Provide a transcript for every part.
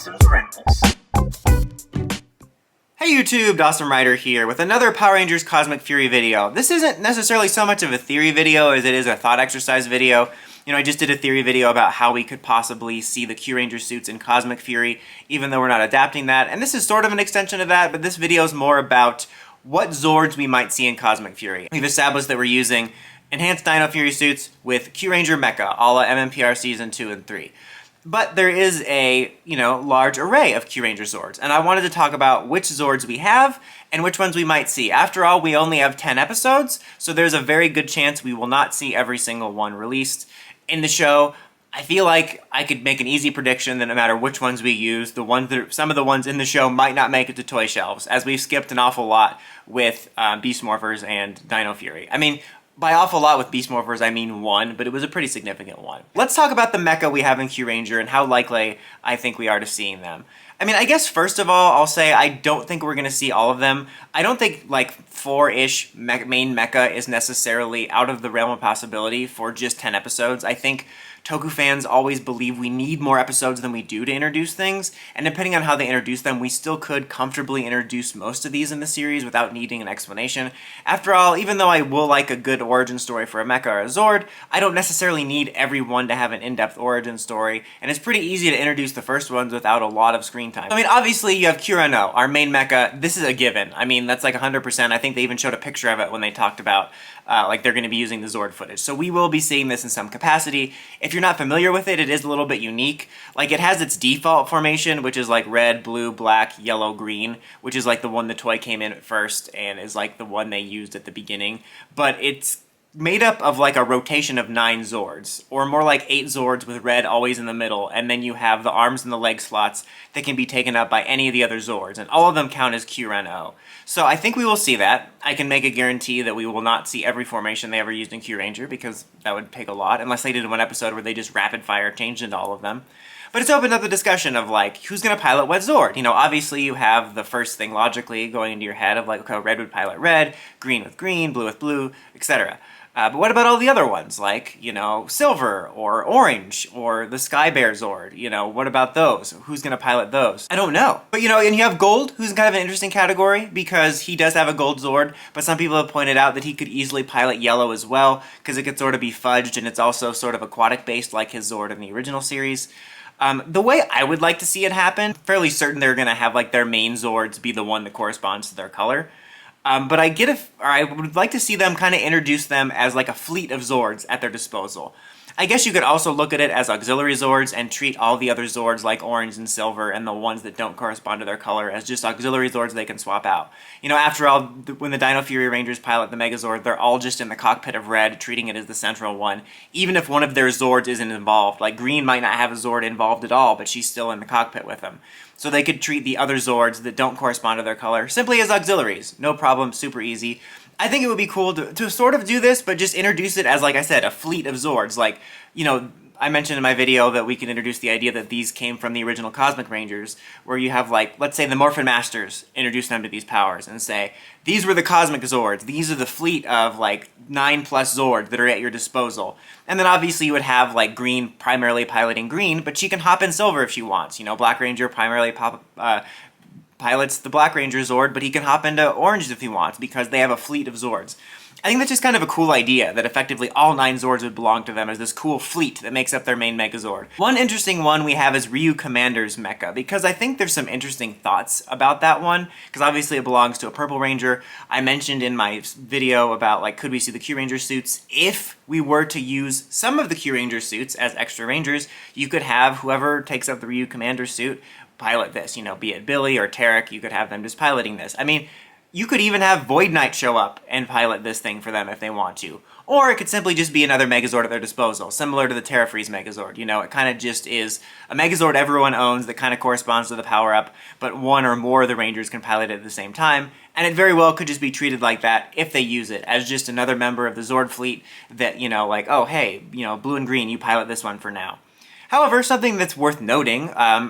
Dawson's Rambles. Hey YouTube, Dawson Ryder here with another Power Rangers Cosmic Fury video. This isn't necessarily so much of a theory video as it is a thought exercise video. You know, I just did a theory video about how we could possibly see the Kyuranger suits in Cosmic Fury, even though we're not adapting that. And this is sort of an extension of that, but this video is more about what Zords we might see in Cosmic Fury. We've established that we're using enhanced Dino Fury suits with Kyuranger Mecha, a la mmpr Season 2 and 3. But there is a, large array of Kyuranger Zords, and I wanted to talk about which Zords we have and which ones we might see. After all, we only have 10 episodes, so there's a very good chance we will not see every single one released in the show. I feel like I could make an easy prediction that no matter which ones we use, some of the ones in the show might not make it to toy shelves, as we've skipped an awful lot with Beast Morphers and Dino Fury. I mean, by awful lot with Beast Morphers, I mean one, but it was a pretty significant one. Let's talk about the mecha we have in Kyuranger and how likely I think we are to seeing them. I mean, I guess first of all, I'll say I don't think we're going to see all of them. I don't think like 4-ish main mecha is necessarily out of the realm of possibility for just 10 episodes. I think Toku fans always believe we need more episodes than we do to introduce things, and depending on how they introduce them, we still could comfortably introduce most of these in the series without needing an explanation. After all, even though I will like a good origin story for a mecha or a Zord, I don't necessarily need everyone to have an in-depth origin story, and it's pretty easy to introduce the first ones without a lot of screen time. I mean, obviously you have Kyurano, our main mecha. This is a given. I mean, that's like 100%. I think they even showed a picture of it when they talked about like they're going to be using the Zord footage. So we will be seeing this in some capacity. If you're not familiar with it, it is a little bit unique. Like, it has its default formation, which is like red, blue, black, yellow, green, which is like the one the toy came in at first and is like the one they used at the beginning. But it's made up of like a rotation of 9 Zords, or more like 8 Zords with red always in the middle, and then you have the arms and the leg slots that can be taken up by any of the other Zords, and all of them count as Kyurano. So I think we will see that. I can make a guarantee that we will not see every formation they ever used in Kyuranger, because that would take a lot, unless they did one episode where they just rapid fire changed into all of them. But it's opened up the discussion of, like, who's going to pilot what Zord? You know, obviously you have the first thing logically going into your head of, like, okay, red would pilot red, green with green, blue with blue, etc. But what about all the other ones, like, silver, or orange, or the Sky Bear Zord? What about those? Who's going to pilot those? I don't know. But, and you have Gold, who's kind of an interesting category, because he does have a Gold Zord, but some people have pointed out that he could easily pilot Yellow as well, because it could sort of be fudged, and it's also sort of aquatic-based like his Zord in the original series. The way I would like to see it happen, fairly certain they're going to have, like, their main Zords be the one that corresponds to their color. But I would like to see them kind of introduce them as like a fleet of Zords at their disposal. I guess you could also look at it as auxiliary Zords and treat all the other Zords like orange and silver and the ones that don't correspond to their color as just auxiliary Zords they can swap out. After all, when the Dino Fury Rangers pilot the Megazord, they're all just in the cockpit of red, treating it as the central one, even if one of their Zords isn't involved. Like, Green might not have a Zord involved at all, but she's still in the cockpit with them. So they could treat the other Zords that don't correspond to their color simply as auxiliaries. No problem, super easy. I think it would be cool to sort of do this, but just introduce it as, like I said, a fleet of Zords. Like, I mentioned in my video that we can introduce the idea that these came from the original Cosmic Rangers, where you have, like, let's say the Morphin Masters introduce them to these powers and say, these were the Cosmic Zords, these are the fleet of, like, 9+ Zords that are at your disposal. And then obviously you would have, like, Green primarily piloting Green, but she can hop in Silver if she wants. Black Ranger primarily pilots the Black Ranger Zord, but he can hop into Orange if he wants, because they have a fleet of Zords. I think that's just kind of a cool idea, that effectively all 9 Zords would belong to them as this cool fleet that makes up their main Megazord. One interesting one we have is Ryu Commander's Mecha, because I think there's some interesting thoughts about that one, because obviously it belongs to a Purple Ranger. I mentioned in my video about, like, could we see the Kyuranger suits? If we were to use some of the Kyuranger suits as extra Rangers, you could have whoever takes up the Ryu Commander suit pilot this, be it Billy or Tarek, you could have them just piloting this. I mean, you could even have Void Knight show up and pilot this thing for them if they want to. Or it could simply just be another Megazord at their disposal, similar to the Terrafreeze Megazord. It kind of just is a Megazord everyone owns that kind of corresponds to the power-up, but one or more of the Rangers can pilot it at the same time, and it very well could just be treated like that if they use it, as just another member of the Zord fleet that, like, oh, hey, blue and green, you pilot this one for now. However, something that's worth noting,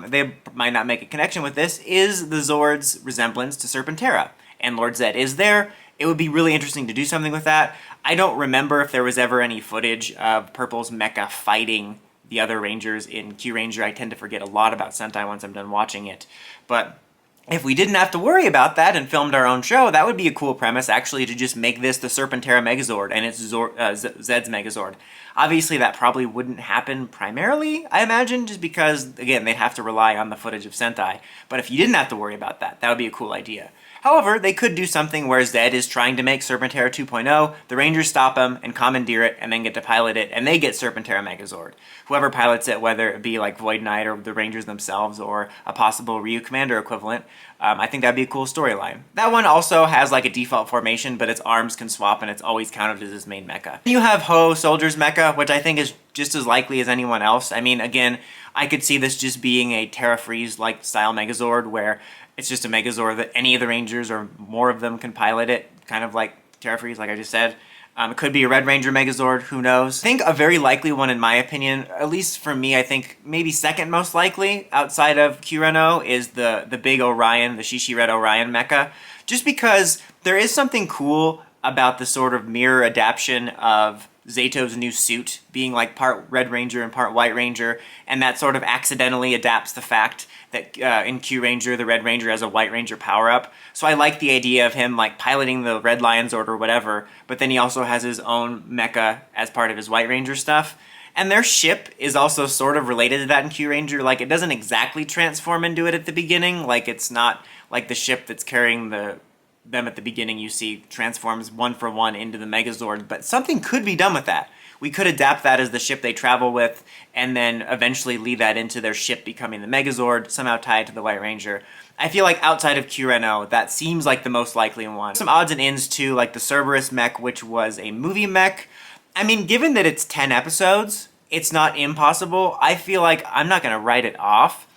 they might not make a connection with this, is the Zord's resemblance to Serpentera. And Lord Zed is there. It would be really interesting to do something with that. I don't remember if there was ever any footage of Purple's mecha fighting the other Rangers in Kyuranger. I tend to forget a lot about Sentai once I'm done watching it. But if we didn't have to worry about that and filmed our own show, that would be a cool premise, actually, to just make this the Serpentera Megazord and it's Zed's Megazord. Obviously, that probably wouldn't happen primarily, I imagine, just because, again, they'd have to rely on the footage of Sentai. But if you didn't have to worry about that, that would be a cool idea. However, they could do something where Zed is trying to make Serpentera 2.0, the Rangers stop him and commandeer it, and then get to pilot it, and they get Serpentera Megazord. Whoever pilots it, whether it be like Void Knight or the Rangers themselves, or a possible Ryu Commander equivalent, I think that'd be a cool storyline. That one also has like a default formation, but its arms can swap, and it's always counted as his main mecha. You have Ho Soldier's mecha, which I think is just as likely as anyone else. I mean, again, I could see this just being a Terra Freeze-like style Megazord, where it's just a Megazord that any of the Rangers or more of them can pilot it, kind of like Terra Freeze, like I just said. It could be a Red Ranger Megazord, who knows. I think a very likely one, in my opinion, at least for me, I think maybe second most likely outside of Kyureno, is the big Orion, the Shishi Red Orion mecha. Just because there is something cool about the sort of mirror adaptation of Zato's new suit being like part Red Ranger and part White Ranger, and that sort of accidentally adapts the fact that in Kyuranger, the Red Ranger has a White Ranger power-up. So I like the idea of him like piloting the Red Lion Zord or whatever, but then he also has his own mecha as part of his White Ranger stuff. And their ship is also sort of related to that in Kyuranger. Like, it doesn't exactly transform into it at the beginning. Like, it's not like the ship that's carrying them at the beginning you see transforms one for one into the Megazord, but something could be done with that. We could adapt that as the ship they travel with, and then eventually lead that into their ship becoming the Megazord, somehow tie it to the White Ranger. I feel like outside of Kyureno, that seems like the most likely one. Some odds and ends too, like the Cerberus mech, which was a movie mech. I mean, given that it's 10 episodes, it's not impossible. I feel like I'm not going to write it off,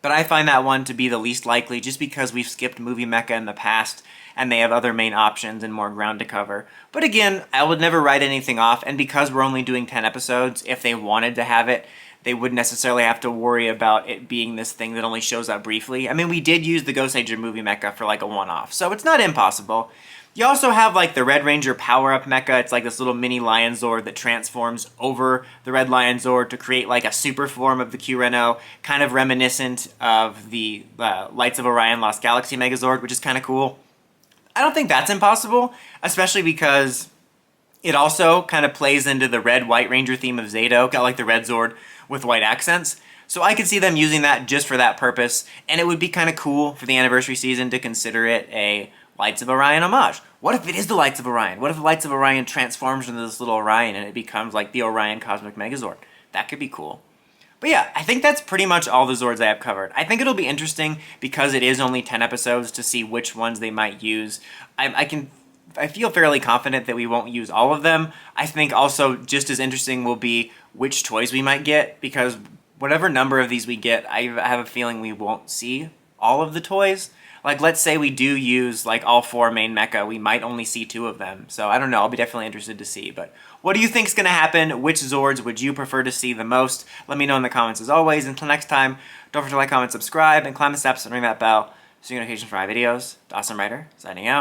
but I find that one to be the least likely just because we've skipped movie mecha in the past and they have other main options and more ground to cover. But again, I would never write anything off, and because we're only doing 10 episodes, if they wanted to have it, they wouldn't necessarily have to worry about it being this thing that only shows up briefly. I mean, we did use the Ghost Ranger movie mecha for like a one-off, so it's not impossible. You also have like the Red Ranger power-up mecha. It's like this little mini Lion Zord that transforms over the Red Lion Zord to create like a super form of the Kyureno, kind of reminiscent of the Lights of Orion Lost Galaxy Megazord, which is kind of cool. I don't think that's impossible, especially because it also kind of plays into the Red-White Ranger theme of Zato, got like the Red Zord with white accents. So I could see them using that just for that purpose, and it would be kind of cool for the anniversary season to consider it a Lights of Orion homage. What if it is the Lights of Orion? What if the Lights of Orion transforms into this little Orion and it becomes like the Orion Cosmic Megazord? That could be cool. But yeah, I think that's pretty much all the Zords I have covered. I think it'll be interesting, because it is only 10 episodes, to see which ones they might use. I feel fairly confident that we won't use all of them. I think also just as interesting will be which toys we might get, because whatever number of these we get, I have a feeling we won't see all of the toys. Like, let's say we do use like all 4 main mecha, we might only see 2 of them. So I don't know, I'll be definitely interested to see. But what do you think is going to happen? Which Zords would you prefer to see the most? Let me know in the comments as always. Until next time, don't forget to like, comment, subscribe, and climb the steps and ring that bell so you get notifications for my videos. Awesome Writer, signing out.